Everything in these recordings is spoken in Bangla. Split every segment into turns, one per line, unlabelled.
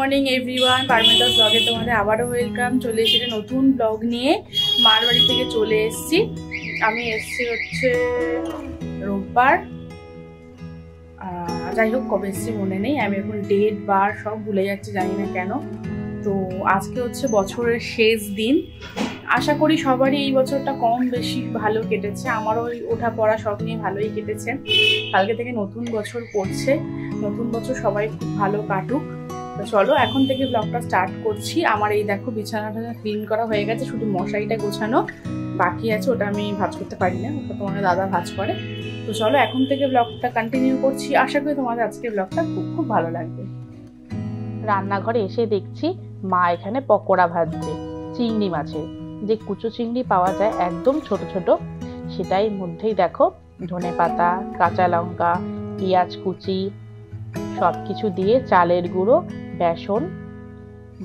মর্নিং এভরিওয়ান, পারমিতাস ব্লগে তোমাদের আবারও ওয়েলকাম। চলে এসেছি নতুন ব্লগ নিয়ে। মার বাড়ি থেকে চলে এসেছি। আমি এসেছি হচ্ছে রোববার, যাই হোক কবে এসেছি মনে নেই। আমি এখন ডেট বার সব ভুলে যাচ্ছি, জানি না কেন। তো আজকে হচ্ছে বছরের শেষ দিন। আশা করি সবারই এই বছরটা কম বেশি ভালো কেটেছে। আমারও ওই ওঠা পড়া সব নিয়ে ভালোই কেটেছে। কালকে থেকে নতুন বছর পড়ছে, নতুন বছর সবাই খুব ভালো কাটুক। তো চলো এখন থেকে ব্লগটা স্টার্ট করছি। আমার এই দেখো বিছানাটা ক্লিন করা হয়ে গেছে, শুধু মশারিটা গোছানো বাকি আছে। ওটা আমি ভাঁজ করতে পারি না, ওটা তোমার দাদা ভাঁজ করে। তো চলো এখন থেকে ব্লগটা কন্টিনিউ করছি। আশা করি তোমাদের আজকে ব্লগটা খুব খুব ভালো লাগবে।
রান্নাঘরে এসে দেখছি মা এখানে পকোড়া ভাজছে চিংড়ি মাছের। যে কুচো চিংড়ি পাওয়া যায় একদম ছোট ছোট, সেটাই মধ্যেই দেখো ধনেপাতা, কাঁচা লঙ্কা, পেঁয়াজ কুচি সব কিছু দিয়ে চালের গুঁড়ো, বেসন,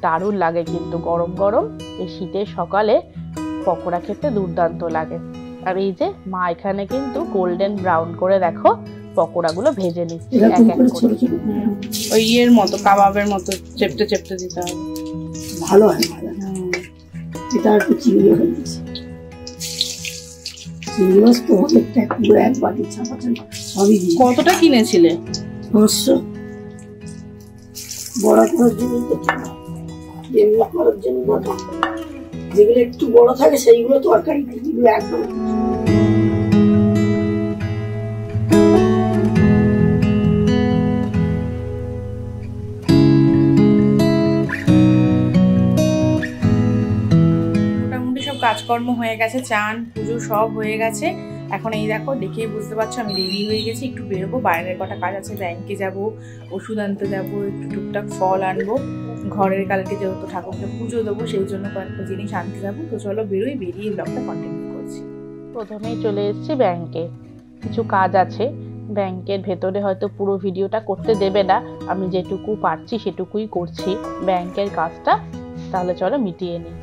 দারুণ লাগে কিন্তু গরম গরম এই শীতের সকালে পকোড়া খেতে দুর্দান্ত লাগে। আর এই যে মা এখানে কিন্তু গোল্ডেন ব্রাউন করে দেখো পকোড়াগুলো ভেজে নিচ্ছে এক এক করে।
ওই ইয়ের মতো কাবাবের মতো চেপটে চেপটে দিতে হবে,
ভালো হয়। এটা একটু চিংড়ি হয়ে গেছে। চিংড়ি মাছ তো অনেকটা, পুরো এক বাটি চাপা সবই।
কতটা কিনেছিলে?
500। বড় করার জন্য এমনি করার জন্য যেগুলো একটু বড় থাকে সেইগুলো তরকারি নেই, এগুলো একদম।
কাজকর্ম হয়ে গেছে, চান পুজো সব হয়ে গেছে। এখন এই দেখো দেখেই বুঝতে পারছো আমি রেডি হয়ে গেছি। একটু বেরোবো, বাইরের কটা কাজ আছে, ব্যাংকে যাব, ওষুধ আনতে যাবো, একটু টুকটাক ফল আনবো, ঘরের কালকে যেহেতু ঠাকুরকে পুজো দেবো সেই জন্য কয়েকটা জিনিস আনতে যাবো। তো চলো বেরোই, বেরিয়ে ব্লগটা কন্টিনিউ করছি।
প্রথমেই চলে এসেছি ব্যাংকে, কিছু কাজ আছে। ব্যাংকের ভেতরে হয়তো পুরো ভিডিওটা করতে দেবে না, আমি যেটুকু পারছি সেটুকুই করছি ব্যাংকের কাজটা। তাহলে চলো মিটিয়ে নিই।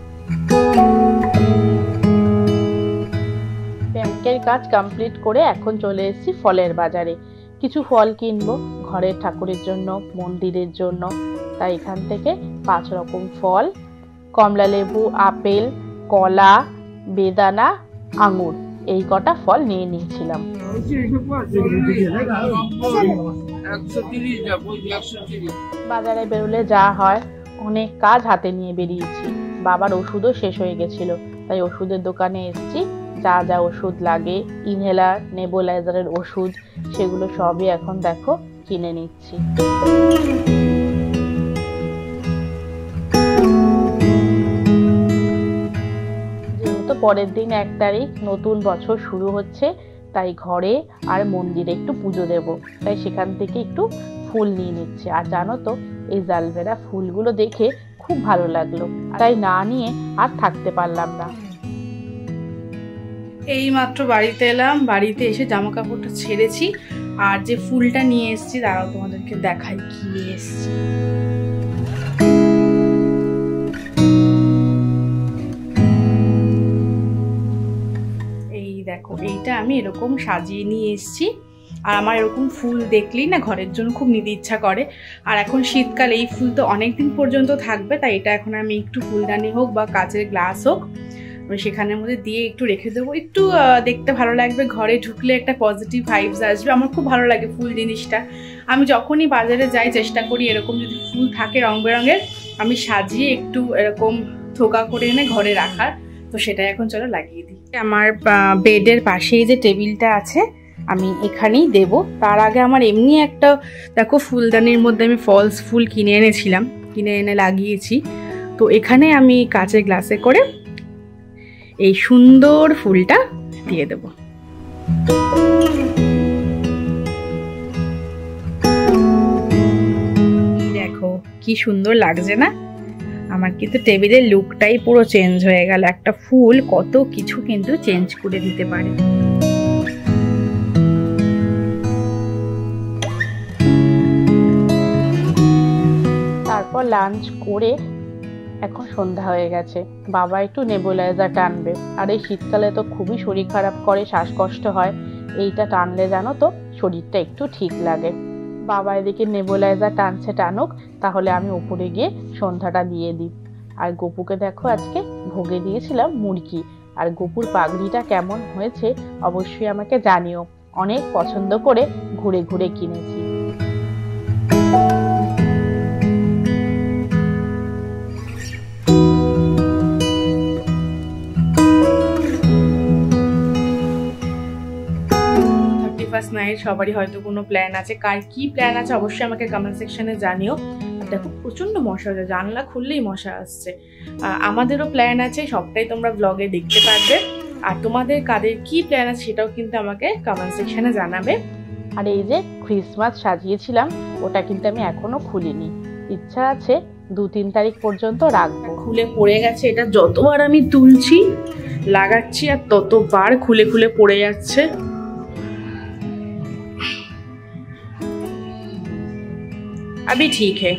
ব্যাংকের কাজ কমপ্লিট করে এখন চলে এসেছি ফলের বাজারে। কিছু ফল কিনবো ঘরের ঠাকুরের জন্য, মন্দিরের জন্য। তাই এখান থেকে 5 রকম ফল, কমলা লেবু, আপেল, কলা, বেদানা, আঙুর, এই কটা ফল নিয়ে নিয়েছিলাম। বাজারে বেরোলে যা হয়, অনেক কাজ হাতে নিয়ে বেরিয়েছি। বাবার ওষুধও শেষ হয়ে গেছিল, তাই ওষুধের দোকানে এসেছি। যা যা ওষুধ লাগে, ইনহেলার, নেবুলাইজারের ওষুধ, সেগুলো সবই এখন দেখো কিনে নিচ্ছি। যেহেতু পরের দিন 1 তারিখ নতুন বছর শুরু হচ্ছে, তাই ঘরে আর মন্দিরে একটু পুজো দেব, তাই সেখান থেকে একটু ফুল নিয়ে নিচ্ছি। আর জানো তো এই জালবেরা ফুলগুলো দেখে খুব ভালো লাগলো, তাই না নিয়ে আর থাকতে পারলাম না।
এই মাত্র বাড়িতে এলাম, বাড়িতে এসে জামা কাপড়টা ছেড়েছি। আর যে ফুলটা নিয়ে এসেছি দাঁড়াও তোমাদেরকে দেখাই কি নিয়ে এসেছি। এই দেখো, এইটা আমি এরকম সাজিয়ে নিয়ে এসেছি। আর আমার এরকম ফুল দেখলেই না ঘরের জন্য খুব নিতে ইচ্ছা করে। আর এখন শীতকাল, এই ফুল তো অনেকদিন পর্যন্ত থাকবে, তাই এটা এখন আমি একটু ফুলদানি হোক বা কাচের গ্লাস হোক আমি সেখানের মধ্যে দিয়ে একটু রেখে দেবো। একটু দেখতে ভালো লাগবে, ঘরে ঢুকলে একটা পজিটিভ ভাইবস আসবে। আমার খুব ভালো লাগে ফুল জিনিসটা। আমি যখনই বাজারে যাই চেষ্টা করি এরকম যদি ফুল থাকে রং বেরঙের, আমি সাজিয়ে একটু এরকম থোকা করে এনে ঘরে রাখার। তো সেটা এখন চলো লাগিয়ে দিই। আমার বেডের পাশেই যে টেবিলটা আছে আমি এখানেই দেব। তার আগে আমার এমনি একটা দেখো ফুলদানির মধ্যে আমি ফলস ফুল কিনে এনেছিলাম, কিনে এনে লাগিয়েছি। তো এখানে আমি কাচের গ্লাসে করে এই সুন্দর ফুলটা দিয়ে দেব। দেখো কি সুন্দর লাগছে না? আমার কিন্তু টেবিলের লুকটাই পুরো চেঞ্জ হয়ে গেল। একটা ফুল কত কিছু কিন্তু চেঞ্জ করে দিতে পারে।
তারপর লাঞ্চ করে এখন সন্ধ্যা হয়ে গেছে। বাবা একটু নেবুলাইজার টানবে, আর এই শীতকালে তো খুবই শরীর খারাপ করে, শ্বাসকষ্ট হয়। এইটা টানলে জানো তো শরীরটা একটু ঠিক লাগে। বাবা এদিকে নেবুলাইজার টানছে টানুক, তাহলে আমি উপরে গিয়ে সন্ধ্যাটা দিয়ে দিই। আর গপুকে দেখো আজকে ভোগে দিয়েছিলাম মুরগি। আর গপুর পাগড়িটা কেমন হয়েছে অবশ্যই আমাকে জানিও, অনেক পছন্দ করে ঘুরে ঘুরে কিনেছি।
নাইট সবারই হয়তো কোনো প্ল্যান আছে, কার কি প্ল্যান আছে অবশ্যই আমাকে কমেন্ট সেকশনে জানিও। দেখো প্রচন্ড মশা হচ্ছে, জানলা খুললেই মশা আসছে। আমাদেরও প্ল্যান আছে, সবটাই তোমরা ব্লগে দেখতে পারবে। আর তোমাদের কাদের কি প্ল্যান আছে সেটাও কিন্তু আমাকে কমেন্ট সেকশনে জানাবে।
আর এই যে ক্রিসমাস সাজিয়েছিলাম ওটা কিন্তু আমি এখনো খুলিনি, ইচ্ছা আছে 2-3 তারিখ পর্যন্ত রাখবো।
খুলে পড়ে গেছে, এটা যতবার আমি তুলছি লাগাচ্ছি আর ততবার খুলে খুলে পড়ে যাচ্ছে। अभी ठीक है।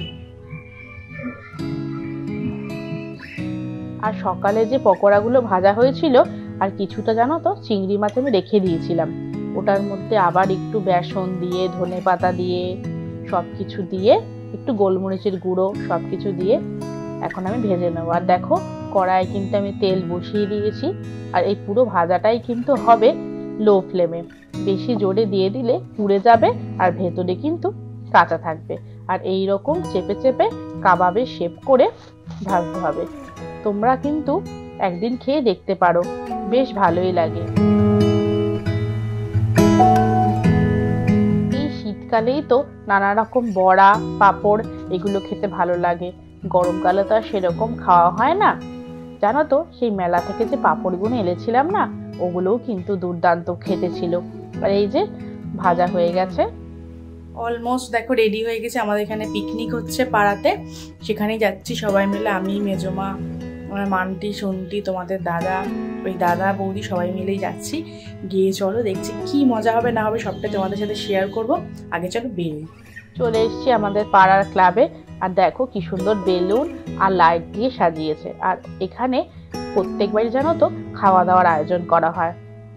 আর সকালে যে পকোড়াগুলো ভাজা হয়েছিল আর কিছুটা জানো তো চিংড়ি মাছ আমি রেখে দিয়েছিলাম, ওটার মধ্যে আবার একটু বেসন দিয়ে ধনেপাতা দিয়ে সবকিছু দিয়ে একটু গোলমরিচের গুঁড়ো সবকিছু দিয়ে এখন আমি ভেজে নেবো। আর দেখো কড়াইয়ে কিন্তু আমি তেল বসিয়ে দিয়েছি। আর এই পুরো ভাজাটাই কিন্তু হবে লো ফ্লেমে, বেশি জোরে দিয়ে দিলে পুড়ে যাবে আর ভেতরে কিন্তু কাঁচা থাকবে। আর এই রকম চেপে চেপে কাবাবের শেপ করে ভাজতে হবে। তোমরা কিন্তু একদিন খেয়ে দেখতে পারো, বেশ ভালোই লাগে। এই শীতকালেই তো নানা রকম বড়া পাঁপড় এগুলো খেতে ভালো লাগে, গরমকালে তো আর সেরকম খাওয়া হয় না। জানো তো সেই মেলা থেকে যে পাঁপড়গুলো এনেছিলাম না, ওগুলোও কিন্তু দুর্দান্ত খেতে ছিল। আর এই যে ভাজা হয়ে গেছে,
অলমোস্ট দেখো রেডি হয়ে গেছে। আমাদের এখানে পিকনিক হচ্ছে পাড়াতে, সেখানেই যাচ্ছি সবাই মিলে, আমি মেজমা আমার মান্টি শুনটি তোমাদের দাদা ওই দাদা বৌদি সবাই মিলেই যাচ্ছি। গিয়ে চলো দেখছি কি মজা হবে না হবে সবটা তোমাদের সাথে শেয়ার করব। আগে চলো বেরোই।
চলে এসেছি আমাদের পাড়ার ক্লাবে। আর দেখো কি সুন্দর বেলুন আর লাইট দিয়ে সাজিয়েছে। আর এখানে প্রত্যেকবারই জানো তো খাওয়া দাওয়ার আয়োজন করা হয়,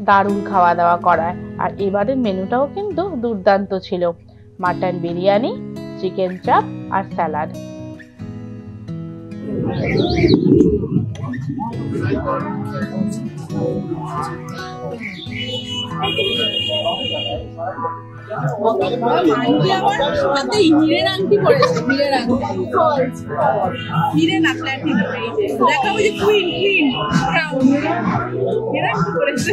দারুণ খাওয়া দাওয়া করায়। আর এবারের মেনুটাও কিন্তু দুর্দান্ত ছিল, মাটন বিরিয়ানি, চিকেন চাপ আর স্যালাড।
হিরের আংটি পড়েছে, হিরের আংটি হিরে না প্ল্যাটিনাম, দেখা ওই যে কুইন কুইন ক্রাউন হিরের আংটি পড়েছে।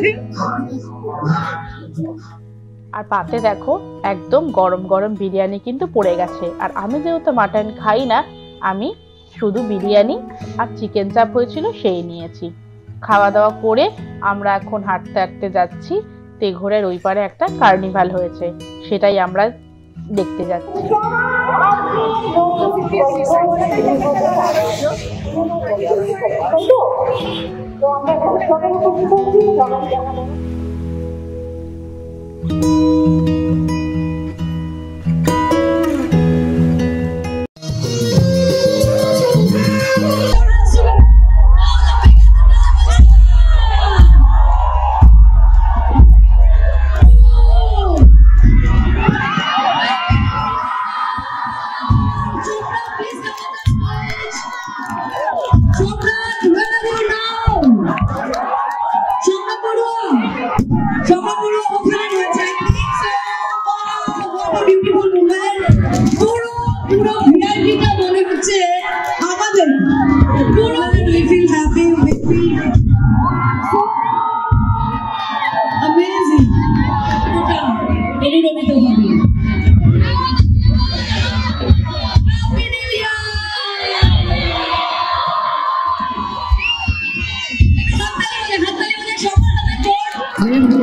আর পাতে দেখো একদম গরম গরম বিরিয়ানি কিন্তু পড়ে গেছে। আর আমি যেহেতু মাটন খাই না, আমি শুধু বিরিয়ানি আর চিকেন চাপ হয়েছিল সেই নিয়েছি। খাওয়া দাওয়া করে আমরা এখন হাঁটতে হাঁটতে যাচ্ছি তেঘরের ওই পারে একটা কার্নিভাল হয়েছে, সেটাই আমরা দেখতে যাচ্ছি।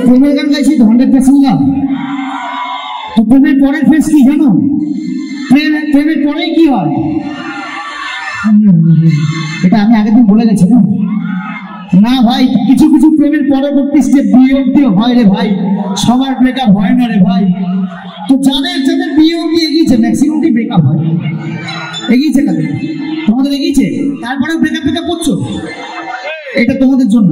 প্রেমের গান গাইছি তো 100% তো প্রেমের পরের ফেস কি জানো? প্রেমের পরে কি হয় এটা আমি আগের দিন বলে গেছি না ভাই, কিছু কিছু প্রেমের পরবর্তী স্টেপ বিয়ে অব্দি হয় রে ভাই, সবার ব্রেকআপ হয় না রে ভাই। তো যাদের যাদের বিয়ে অব্দি এগিয়েছে ম্যাক্সিমামই ব্রেকআপ হয়, এগিয়েছে কাদের তোমাদের এগিয়েছে, তারপরেও ব্রেকআপ করছো, এটা তোমাদের জন্য।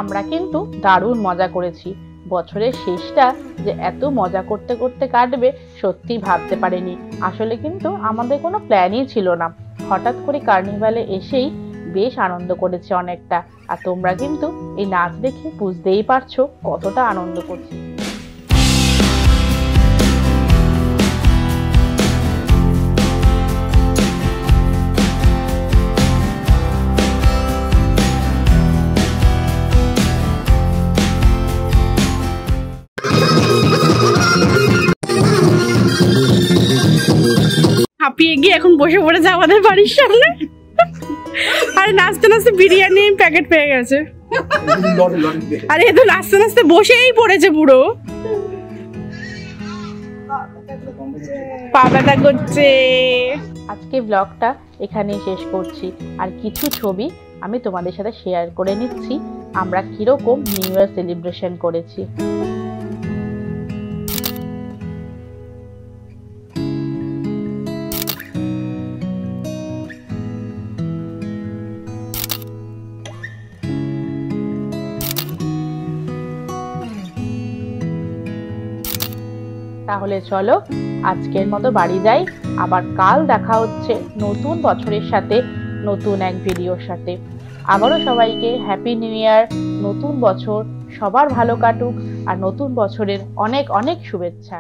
আমরা কিন্তু দারুণ মজা করেছি। বছরের শেষটা যে এত মজা করতে করতে কাটবে সত্যি ভাবতে পারিনি। আসলে কিন্তু আমাদের কোনো প্ল্যানই ছিল না, হঠাৎ করে কার্নিভালে এসেই বেশ আনন্দ করেছে অনেকটা। আর তোমরা কিন্তু এই নাচ দেখে বুঝতেই পারছো কতটা আনন্দ করছি।
হাঁপিয়ে গিয়ে এখন বসে পড়েছে আমাদের বাড়ির সামনে। আরে নাচতে নাচতে বিরিয়ানি প্যাকেট পেয়ে গেছে। আরে এ তো নাচতে নাচতে বসেই পড়েছে পুরো, পা ব্যথা করছে।
আজকে ব্লগটা এখানেই শেষ করছি। আর কিছু ছবি আমি তোমাদের সাথে শেয়ার করে নিচ্ছি আমরা কিরকম নিউ ইয়ার সেলিব্রেশন করেছি। তাহলে চলো আজকের মতো বাড়ি যাই, আবার কাল দেখা হচ্ছে নতুন বছরের সাথে, নতুন এক ভিডিওর সাথে। আবারও সবাইকে হ্যাপি নিউ ইয়ার, নতুন বছর সবার ভালো কাটুক, আর নতুন বছরের অনেক অনেক শুভেচ্ছা।